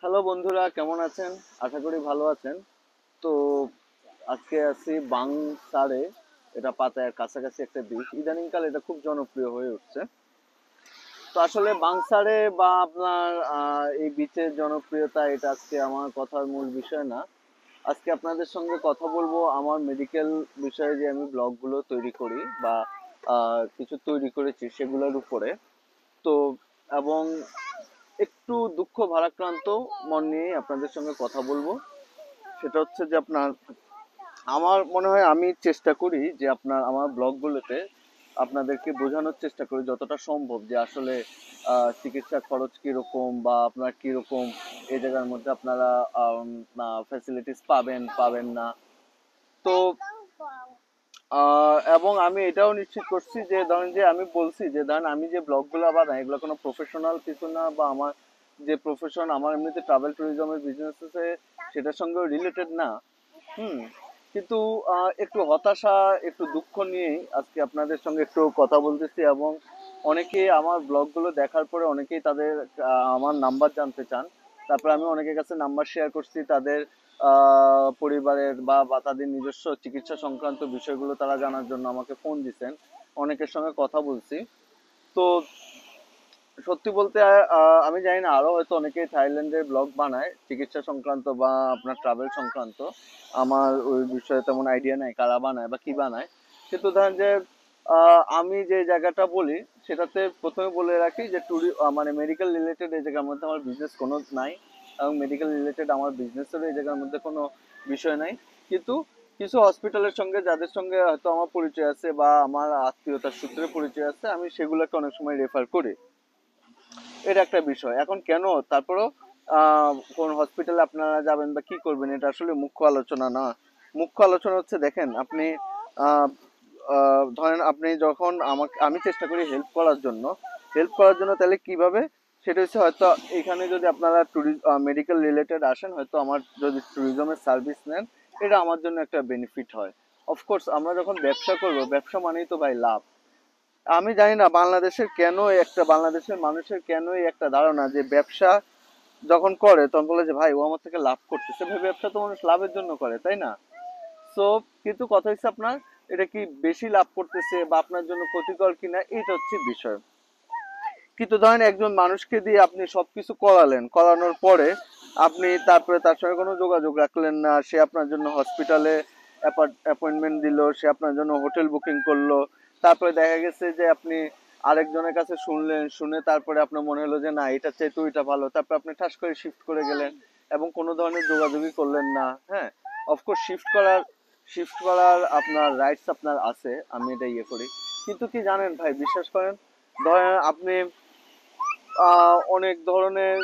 Hello বন্ধুরা, কেমন আছেন? আশা করি ভালো আছেন। তো আজকে আছি বাংসারে। এটা পাতায়ার কাছাকাছি একটা বিচ, ইদানিংকাল এটা খুব জনপ্রিয় হয়ে উঠছে। তো আসলে বাংসারে বা আপনার এই বিচের জনপ্রিয়তা, এটা আজকে আমার কথার মূল বিষয় না। আজকে আপনাদের সঙ্গে কথা বলবো আমার মেডিকেল বিষয়ে, যে আমি ব্লগগুলো তৈরি করি বা কিছু তৈরি করেছি সেগুলোর উপরে। তো এবং একটু দুঃখ ভারাক্রান্ত মন নিয়ে আপনাদের সঙ্গে কথা বলবো। সেটা হচ্ছে যে আপনার, আমার মনে হয় আমি চেষ্টা করি যে আপনার আমার ব্লগগুলোতে আপনাদেরকে বোঝানোর চেষ্টা করি যতটা সম্ভব যে আসলে চিকিৎসা খরচ কিরকম বা আপনার কিরকম এই জায়গার মধ্যে আপনারা ফ্যাসিলিটিস পাবেন পাবেন না। তো এবং আমি এটাও নিশ্চিত করছি যে ধরেন, যে আমি বলছি যে ধরেন আমি যে ব্লগগুলো বানাই এগুলো কোনো প্রফেশনাল কিছু না, বা আমার যে প্রফেশন আমার এমনিতে ট্রাভেল ট্যুরিজমের বিজনেস আছে সেটার সঙ্গেও রিলেটেড না। হুম। কিন্তু একটু হতাশা, একটু দুঃখ নিয়েই আজকে আপনাদের সঙ্গে একটু কথা বলতেছি। এবং অনেকেই আমার ব্লগগুলো দেখার পরে অনেকেই তাদের আমার নাম্বার জানতে চান। তারপরে আমি অনেকের কাছে নাম্বার শেয়ার করছি, তাদের পরিবারের বা তাদের নিজস্ব চিকিৎসা সংক্রান্ত বিষয়গুলো তারা জানার জন্য আমাকে ফোন দিছেন। অনেকের সঙ্গে কথা বলছি। তো সত্যি বলতে আমি জানি না, আরো হয়তো অনেকেই থাইল্যান্ডের ব্লগ বানায় চিকিৎসা সংক্রান্ত বা আপনার ট্রাভেল সংক্রান্ত। আমার ওই বিষয়ে তেমন আইডিয়া নাই কারা বানায় বা কি বানায়। কিন্তু ধরেন যে আমি যে জায়গাটা বলি সেটাতে প্রথমে বলে রাখি যে মানে মেডিকেল রিলেটেড এই জায়গার মধ্যে আমার বিজনেস কোনো নাই। এবং মেডিকেল রিলেটেড আমার বিজনেসেরও এই জায়গার মধ্যে কোনো বিষয় নাই। কিন্তু কিছু হসপিটালের সঙ্গে যাদের সঙ্গে হয়তো আমার পরিচয় আছে বা আমার আত্মীয়তার সূত্রে পরিচয় আছে, আমি সেগুলোকে অনেক সময় রেফার করি। এটা একটা বিষয়। এখন কেন, তারপরেও কোন হসপিটালে আপনারা যাবেন বা কি করবেন এটা আসলে মুখ্য আলোচনা না। মুখ্য আলোচনা হচ্ছে, দেখেন আপনি আহ, ধরেন আপনি যখন আমাকে, আমি চেষ্টা করি হেল্প করার জন্য তাহলে কিভাবে, সেটা হচ্ছে হয়তো এখানে যদি আপনারা মেডিকেল রিলেটেড আসেন, হয়তো আমার যদি ট্যুরিজমের সার্ভিস নেন, এটা আমার জন্য একটা বেনিফিট হয়। অফকোর্স আমরা যখন ব্যবসা করব, ব্যবসা মানেই তো ভাই লাভ। আমি জানি না বাংলাদেশের মানুষের কেন এই একটা ধারণা যে ব্যবসা যখন করে তখন বলে যে ভাই ও আমার থেকে লাভ করতেছে। ভাই ব্যবসা তো মানুষ লাভের জন্য করে, তাই না? সো কিন্তু কথা হচ্ছে আপনার, এটা কি বেশি লাভ করতেছে বা আপনার জন্য ক্ষতিকর কিনা, এটা হচ্ছে বিষয়। কিন্তু ধরেন একজন মানুষকে দিয়ে আপনি সবকিছু করালেন, করানোর পরে আপনি তারপরে তার সঙ্গে কোনো যোগাযোগ রাখলেন না, সে আপনার জন্য হসপিটালে অ্যাপয়েন্টমেন্ট দিল, সে আপনার জন্য হোটেল বুকিং করলো। তারপরে দেখা গেছে যে আপনি আরেকজনের কাছে শুনলেন, শুনে তারপরে আপনার মনে হলো যে না, এটা চাই তো এটা ভালো, তারপর আপনি ঠাস করে শিফট করে গেলেন এবং কোনো ধরনের যোগাযোগই করলেন না। হ্যাঁ, অফকোর্স শিফট করার আপনার রাইটস আপনার আছে, আমি এটা ইয়ে করি। কিন্তু কি জানেন ভাই, বিশ্বাস করেন, ধরেন আপনি অনেক ধরনের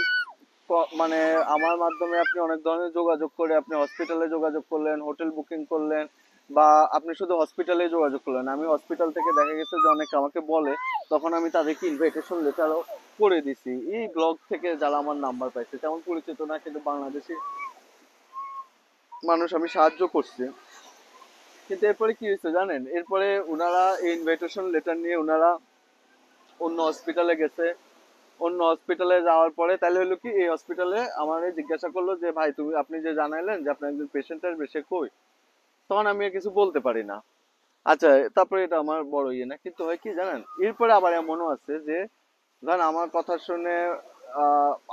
মানে আমার মাধ্যমে আপনি অনেক ধরনের যোগাযোগ করে আপনি হসপিটালে যোগাযোগ করলেন, হোটেল বুকিং করলেন, বা আপনি শুধু হসপিটালে যোগাযোগ করলেন। আমি হসপিটাল থেকে দেখা গেছে যে অনেকে আমাকে বলে, তখন আমি তাদেরকে ইনভাইটেশন লেটারও করে দিছি। এই ব্লগ থেকে যারা আমার নাম্বার পাইছে, তেমন পরিচিত না কিন্তু বাংলাদেশি মানুষ, আমি সাহায্য করছি। কিন্তু এরপরে কি হয়েছে জানেন, এরপরে ওনারা এই ইনভাইটেশন লেটার নিয়ে ওনারা অন্য হসপিটালে গেছে। অন্য হসপিটালে যাওয়ার পরে তাহলে হলো কি, এই হসপিটালে আমারে জিজ্ঞাসা করলো যে ভাই আপনি যে জানাইলেন যে আপনার একজন পেশেন্ট আসবে, সে কই? তখন আমি আর কিছু বলতে পারি না। আচ্ছা, তারপরে এটা আমার বড় ইয়ে না, কিন্তু হয় কি জানেন, এরপরে আবার এমনও আছে যে ধরেন আমার কথা শুনে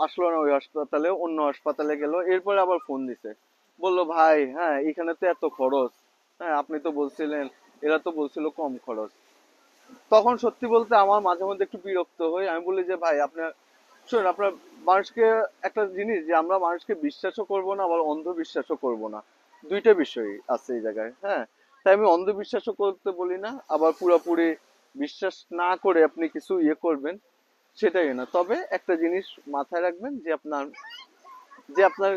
আসলো না ওই হাসপাতালে, অন্য হাসপাতালে গেল, এরপরে আবার ফোন দিছে, বললো ভাই হ্যাঁ এখানে তো এত খরচ, হ্যাঁ আপনি তো বলছিলেন, এরা তো বলছিল কম খরচ। তখন সত্যি বলতে আমার মাঝে মধ্যে একটু বিরক্ত হই। আমি বলি যে ভাই আপনার, শুনুন আপনার, মানুষকে একটা জিনিস যে আমরা মানুষকে বিশ্বাসও করব না আবার অন্ধবিশ্বাসও করব না, দুইটা বিষয় আছে এই জায়গায়। হ্যাঁ, তাই আমি অন্ধবিশ্বাসও করতে বলি না, আবার পুরোপুরি বিশ্বাস না করে আপনি কিছু ইয়ে করবেন সেটাই না। তবে একটা জিনিস মাথায় রাখবেন যে আপনার আপনার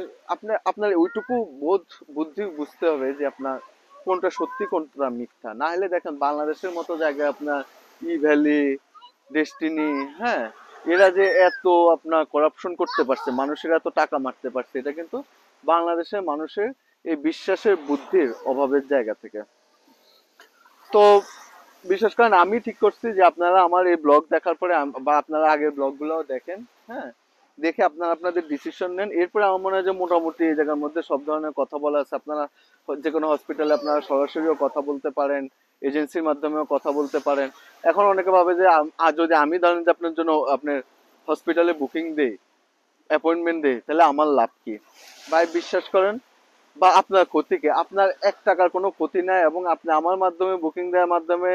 আপনার ওইটুকু বোধ বুদ্ধি বুঝতে হবে যে আপনার কোনটা সত্যি কোনটা মিথ্যা। না হলে দেখেন বাংলাদেশের মতো জায়গায় আপনার ই ভ্যালি, ডেস্টিনি, হ্যাঁ, এরা যে এত আপনার করাপশন করতে পারছে, মানুষের এত টাকা মারতে পারছে, এটা কিন্তু বাংলাদেশের মানুষের এই বিশ্বাসের বুদ্ধির অভাবের জায়গা থেকে। তো বিশেষ করে আমি ঠিক করছি যে আপনারা আমার এই ব্লগ দেখার পরে বা আপনারা আগের ব্লগগুলোও দেখেন। হ্যাঁ, দেখে আপনারা আপনাদের ডিসিশন নেন। এরপরে আমার মনে হয় যে মোটামুটি এই জায়গার মধ্যে সব ধরনের কথা বলা আছে। আপনারা যে কোনো হসপিটালে আপনারা সরাসরিও কথা বলতে পারেন, এজেন্সির মাধ্যমেও কথা বলতে পারেন। এখন অনেকে ভাবে যে যদি আমি ধরেন যে আপনার জন্য আপনার হসপিটালে বুকিং দেই, অ্যাপয়েন্টমেন্ট দেই, তাহলে আমার লাভ কি? ভাই বিশ্বাস করেন, বা আপনার ক্ষতি কি? আপনার 1 টাকার কোনো ক্ষতি নাই, এবং আপনি আমার মাধ্যমে বুকিং দেওয়ার মাধ্যমে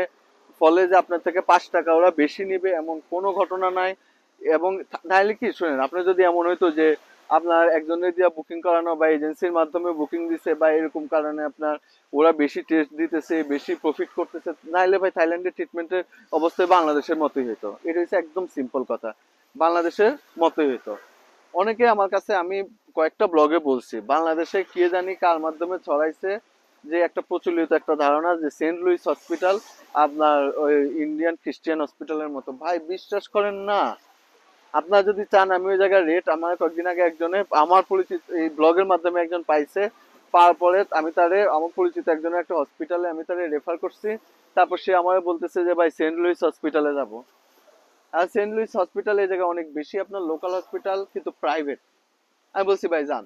ফলে যে আপনার থেকে 5 টাকা ওরা বেশি নিবে এমন কোনো ঘটনা নাই। এবং নাইলে কি শুনেন, আপনার যদি এমন হইতো যে আপনার একজনের দিয়ে বুকিং করানো বা এজেন্সির মাধ্যমে বুকিং দিছে বা এরকম কারণে আপনার ওরা বেশি টেস্ট দিতেছে, বেশি প্রফিট করতেছে, নাইলে ভাই থাইল্যান্ডের ট্রিটমেন্টের অবস্থায় বাংলাদেশের মতোই হইতো। এটা হচ্ছে একদম সিম্পল কথা, বাংলাদেশের মতোই হইতো। অনেকে আমার কাছে, আমি কয়েকটা ব্লগে বলছি, বাংলাদেশে কে জানি কার মাধ্যমে ছড়াইছে যে একটা প্রচলিত একটা ধারণা যে সেন্ট লুইস হসপিটাল আপনার ওই ইন্ডিয়ান খ্রিস্টান হসপিটালের মতো। ভাই বিশ্বাস করেন না, আপনারা যদি চান আমি ওই জায়গায় রেট, আমার কয়েকদিন আগে একজনে আমার পরিচিত এই ব্লগের মাধ্যমে একজন পাইছে, পাওয়ার পরে আমি তারে আমার পরিচিত একজনের একটা হসপিটালে আমি তারে রেফার করছি। তারপর সে আমার বলতেছে যে ভাই সেন্ট লুইস হসপিটালে যাব। আর সেন্ট লুইস হসপিটাল এই জায়গায় অনেক বেশি আপনার লোকাল হসপিটাল, কিন্তু প্রাইভেট। আমি বলছি ভাই যান,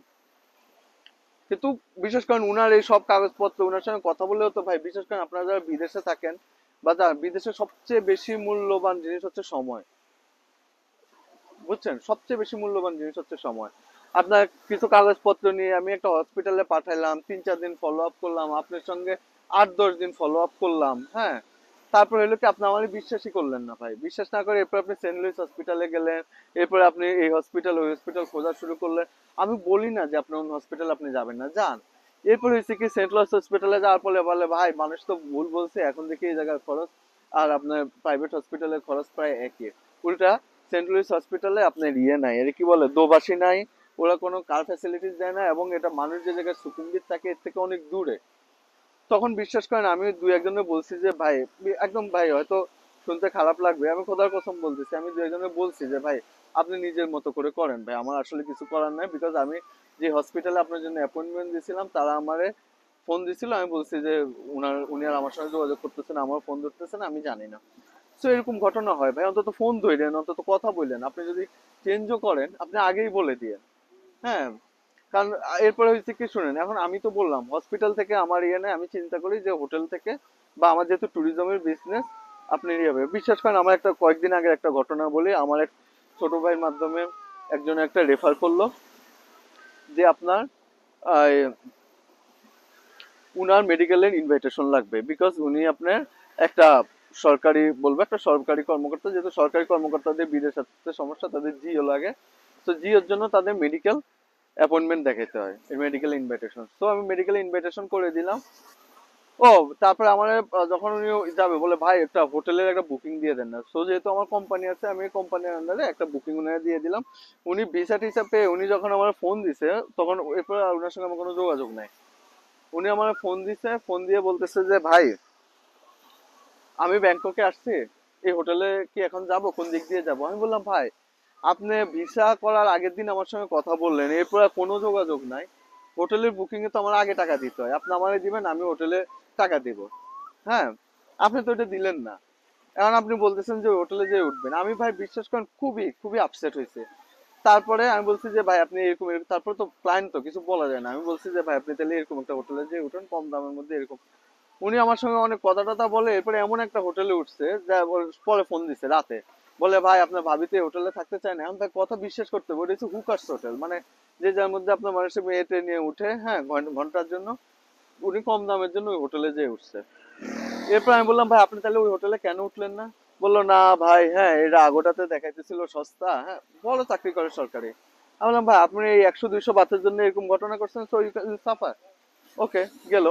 কিন্তু বিশেষ করেন উনার এই সব কাগজপত্র উনার সঙ্গে কথা বললেও তো ভাই বিশ্বাস করেন, আপনারা যারা বিদেশে থাকেন বা যারা বিদেশে, সবচেয়ে বেশি মূল্যবান জিনিস হচ্ছে সময়। বুঝছেন, সবচেয়ে বেশি মূল্যবান জিনিস হচ্ছে সময়। আপনার কিছু কাগজপত্র নিয়ে আমি একটা হসপিটালে পাঠাইলাম, 3-4 দিন ফলো আপ করলাম, আপনার সঙ্গে 8-10 দিন ফলো আপ করলাম, হ্যাঁ, তারপর হলো কি আপনি আমার বিশ্বাসই করলেন না ভাই। বিশ্বাস না করে এরপর আপনি সেন্ট লুইস হসপিটালে গেলেন, এরপরে আপনি এই হসপিটাল ওই হসপিটাল খোঁজা শুরু করলেন। আমি বলি না যে আপনার অন্য হসপিটাল আপনি যাবেন না, যান। এরপর হয়েছে কি সেন্ট লুইস হসপিটালে যাওয়ার পরে বলে ভাই মানুষ তো ভুল বলছে, এখন দেখি এই জায়গার খরচ আর আপনার প্রাইভেট হসপিটালের খরচ প্রায় একই। উল্টা সেন্ট লুইস হসপিটালে আপনার ইয়ে নাই, এর কি বলে দোবাসী নাই, ওরা কোনো কার ফ্যাসিলিটিস দেয় না, এবং এটা মানুষ যে জায়গায় সুকুম্বিত থাকে এর থেকে অনেক দূরে। তখন বিশ্বাস করেন আমি দুই একজনের বলছি যে ভাই, একদম ভাই হয়তো শুনতে খারাপ লাগবে, আমি খোদার কসম বলতেছি, আমি দুই একজনের বলছি যে ভাই আপনি নিজের মতো করে করেন ভাই, আমার আসলে কিছু করার নাই। বিকজ আমি যে হসপিটালে আপনার জন্য অ্যাপয়েন্টমেন্ট দিয়েছিলাম তারা আমারে ফোন দিছিল, আমি বলছি যে উনি আর আমার সঙ্গে যোগাযোগ করতেছেন, আমার ফোন ধরতেছেন, আমি জানি না। তো এরকম ঘটনা হয় ভাই, অন্তত ফোন ধরেন, অন্তত কথা বললেন। আপনি যদি চেঞ্জও করেন আপনি আগেই বলে দিয়ে, হ্যাঁ। কারণ এরপরে হয়েছে কি শুনেন, এখন আমি তো বললাম হসপিটাল থেকে আমার ইয়ে নেই, আমি চিন্তা করি যে হোটেল থেকে বা আমার যেহেতু ট্যুরিজমের বিজনেস আপনি ইয়ে হবে। বিশ্বাস করেন আমার একটা কয়েকদিন আগে একটা ঘটনা বলি, আমার এক ছোট ভাইয়ের মাধ্যমে একজন একটা রেফার করলো যে আপনার উনার মেডিকেলের ইনভাইটেশন লাগবে, বিকজ উনি আপনার একটা সরকারি, বলবো একটা সরকারি কর্মকর্তা, যেহেতু সরকারি কর্মকর্তাদের বিদেশ আসতে সমস্যা, তাদের জিও লাগে। তো জিওর জন্য তাদের মেডিকেল অ্যাপয়েন্টমেন্ট দেখাইতে হয়, মেডিকেল ইনভাইটেশন। তো আমি মেডিকেল ইনভাইটেশন করে দিলাম। ও, তারপরে আমার যখন উনি যাবে বলে ভাই একটা হোটেলের একটা বুকিং দিয়ে দেন না। সো যেহেতু আমার কোম্পানি আছে, আমি কোম্পানির আন্ডারে একটা বুকিং উনারে দিয়ে দিলাম। উনি ভিসা টিসা পেয়ে উনি যখন আমার ফোন দিছে, তখন এরপর আর ওনার সঙ্গে আমার কোনো যোগাযোগ নাই। উনি আমার ফোন দিছে, ফোন দিয়ে বলতেছে যে ভাই আমি ব্যাংককে আসছি, এই হোটেলে কি এখন যাব, কোন দিক দিয়ে যাব? আমি বললাম ভাই আপনি ভিসা করার আগের দিন আমার সঙ্গে কথা বললেন, এরপর আর কোনো যোগাযোগ নাই। হোটেলের বুকিং এ তো আমার আগে টাকা দিতে হয়, আপনি আমারে দিবেন, আমি হোটেলে টাকা দিব, হ্যাঁ। আপনি তো এটা দিলেন না, এখন আপনি বলতেছেন যে হোটেলে যে উঠবেন। আমি ভাই বিশ্বাস করেন খুবই খুবই আপসেট হয়েছে। তারপরে আমি বলছি যে ভাই আপনি এরকম এরকম, তারপরে তো ক্লায়েন্ট তো কিছু বলা যায় না, আমি বলছি যে ভাই আপনি তাহলে এরকম একটা হোটেলে যে উঠেন কম দামের মধ্যে এরকম। উনি আমার সঙ্গে অনেক কথা টথা বলে, এরপরে এমন একটা হোটেলে উঠছে যা পরে ফোন দিছে রাতে, বলে ভাই আপনার ভাবি তো এই হোটেলে থাকতে চায় না। এখন তার কথা বিশ্বাস করতে হবে, ওটা হচ্ছে হুকার্স হোটেল, মানে যে যার মধ্যে আপনার মানুষের মেয়েটে নিয়ে উঠে, হ্যাঁ, ঘন্টার জন্য। উনি কম দামের জন্য ওই হোটেলে যেয়ে উঠছে। এরপর আমি বললাম ভাই আপনি তাহলে ওই হোটেলে কেন উঠলেন না? বললো না ভাই, হ্যাঁ এটা আগোটাতে দেখাইতেছিল সস্তা, হ্যাঁ বড় চাকরি করে সরকারি। আমি বললাম ভাই আপনি এই 100-200 বাতের জন্য এরকম ঘটনা করছেন, সো ইউ সাফার। ওকে, গেল।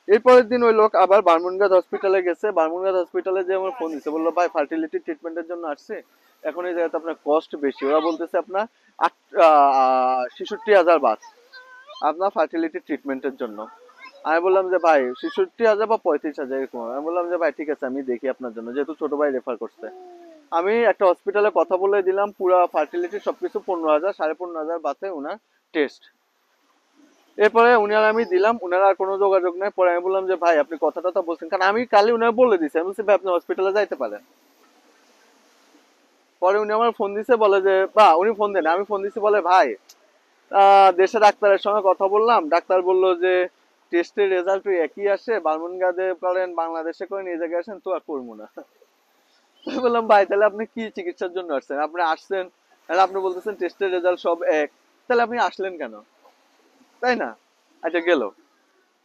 এরপরের দিন ওই লোক আবার বারমুনগাছ হসপিটালে গেছে, বারমুনগাছ হসপিটালে যে আমার ফোন দিছে, বললো ভাই ফার্টিলিটি ট্রিটমেন্টের জন্য আসছে, এখন এই জায়গাতে আপনার কস্ট বেশি, ওরা বলতেছে আপনার 66,000 বাত আপনার ফার্টিলিটি ট্রিটমেন্টের জন্য। আমি বললাম যে ভাই 66,000 বা 35,000 এরকম। আমি বললাম যে ভাই ঠিক আছে আমি দেখি আপনার জন্য, যেহেতু ছোট ভাই রেফার করছে। আমি একটা হসপিটালে কথা বলে দিলাম, পুরা ফার্টিলিটি সবকিছু 15,000, 15,500 বাতে ওনার টেস্ট। এরপরে উনি আর আমি দিলাম, উনার আর কোনো যোগাযোগ নাই। পরে আমি বললাম যে ভাই আপনি কথাটা তো বলছেন, কারণ আমি কালি উনার বলে দিছি, আমি বলছি ভাই আপনি হসপিটালে যাইতে পারেন। পরে উনি আমার ফোন দিছে, বলে যে বা উনি ফোন দেন, আমি ফোন দিছি, বলে ভাই দেশে ডাক্তারের সঙ্গে কথা বললাম, ডাক্তার বললো যে টেস্টের রেজাল্ট একই আসে, বারমুনগাঁদে করেন বাংলাদেশে করেন এই জায়গায় আসেন, তো আর করবো না। আমি বললাম ভাই তাহলে আপনি কি চিকিৎসার জন্য আসছেন? আপনি আসছেন আর আপনি বলতেছেন টেস্টের রেজাল্ট সব এক, তাহলে আপনি আসলেন কেন? তাই না? আচ্ছা গেল।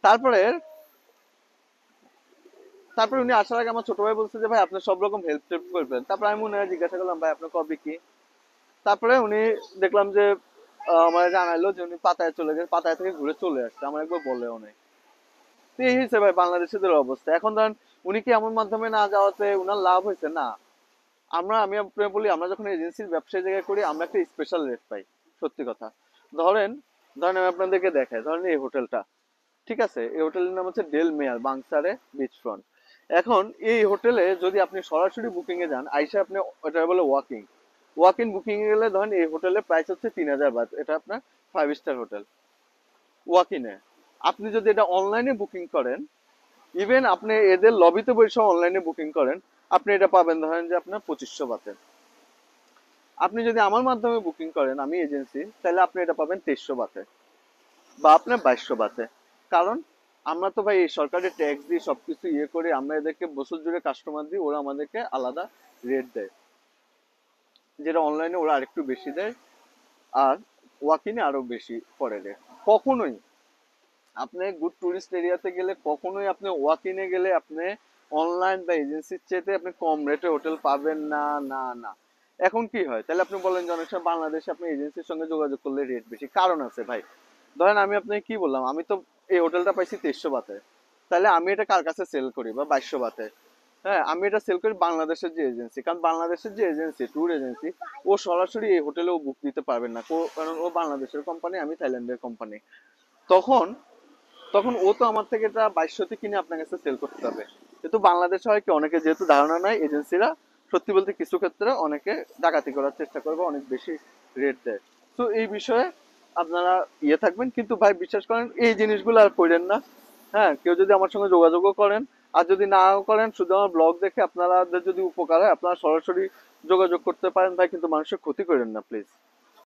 তারপরে তারপরে উনি আসার আগে আমার ছোট ভাই বলছে যে ভাই আপনি সব রকম হেল্প টেল্প করবেন। তারপরে আমি মনে হয় জিজ্ঞাসা করলাম ভাই আপনার কবে কি? তারপরে উনি দেখলাম যে আমার জানাইলো যে উনি পাতায় চলে গেছে, পাতায় থেকে ঘুরে চলে আসছে, আমার একবার বলেও নাই। তো এই হয়েছে ভাই বাংলাদেশিদের অবস্থা। এখন ধরেন উনি কি এমন মাধ্যমে না যাওয়াতে উনার লাভ হয়েছে? না। আমি আপনাকে বলি, আমরা যখন এজেন্সির ব্যবসায়ী জায়গায় করি আমরা একটা স্পেশাল রেট পাই। সত্যি কথা। ধরেন ধরেন আমি আপনাদেরকে দেখাই, ধরেন এই হোটেলটা, ঠিক আছে, এই হোটেলের নাম হচ্ছে ডেল মেয়ার বাংসারে বিচ ফ্রন্ট। এখন এই হোটেলে যদি আপনি সরাসরি বুকিং এ যান, আইসা আপনি, ওটা বলে ওয়াকিং, ওয়াক ইন বুকিং এ গেলে ধরেন এই হোটেলের প্রাইস হচ্ছে 3,000 বাট, এটা আপনার 5 স্টার হোটেল। ওয়াক ইনে আপনি যদি এটা অনলাইনে বুকিং করেন, ইভেন আপনি এদের লবিতে বসে অনলাইনে বুকিং করেন, আপনি এটা পাবেন ধরেন যে আপনার 2500 বাতে। আপনি যদি আমার মাধ্যমে বুকিং করেন, আমি এজেন্সি, তাহলে আপনি এটা পাবেন 2300 বাতে বা আপনার 2200 বাতে। কারণ আমরা তো ভাই এই সরকারের ট্যাক্স দিয়ে সবকিছু ইয়ে করে আমরা এদেরকে বছর জুড়ে কাস্টমার দিই, ওরা আমাদেরকে আলাদা রেট দেয়, যেটা অনলাইনে ওরা আরেকটু বেশি দেয়, আর ওয়াকিনে আরো বেশি পরে রেট। কখনোই আপনি গুড টুরিস্ট এরিয়াতে গেলে, কখনোই আপনি ওয়াকিনে গেলে আপনি অনলাইন বা এজেন্সির চেয়ে আপনি কম রেটে হোটেল পাবেন না, না না। এখন কি হয় তাহলে আপনি বলেন যে অনেক সময় বাংলাদেশে আপনি এজেন্সির সঙ্গে যোগাযোগ করলে রেট বেশি, কারণ আছে ভাই। ধরেন আমি আপনাকে কি বললাম, আমি তো এই হোটেলটা পাইছি 2300 বাতে, তাহলে আমি এটা কার কাছে সেল করি বা 2200 বাতে? হ্যাঁ, আমি এটা সেল করি বাংলাদেশের যে এজেন্সি, কারণ বাংলাদেশের যে এজেন্সি, ট্যুর এজেন্সি, ও সরাসরি এই হোটেলেও বুক দিতে পারবেন না, কারণ ও বাংলাদেশের কোম্পানি, আমি থাইল্যান্ডের কোম্পানি। তখন তখন ও তো আমার থেকে এটা 2200-তে কিনে আপনার কাছে সেল করতে হবে। কিন্তু বাংলাদেশে হয় কি, অনেকে যেহেতু ধারণা নাই, এজেন্সিরা সত্যি বলতে কিছু ক্ষেত্রে অনেকে ডাকাতি করার চেষ্টা করবে, অনেক বেশি রেট দেয়। তো এই বিষয়ে আপনারা ইয়ে থাকবেন, কিন্তু ভাই বিশ্বাস করেন এই জিনিসগুলো আর করেন না। হ্যাঁ, কেউ যদি আমার সঙ্গে যোগাযোগও করেন, আর যদি নাও করেন, শুধু আমার ব্লগ দেখে আপনাদের যদি উপকার হয় আপনারা সরাসরি যোগাযোগ করতে পারেন ভাই, কিন্তু মানুষের ক্ষতি করেন না প্লিজ।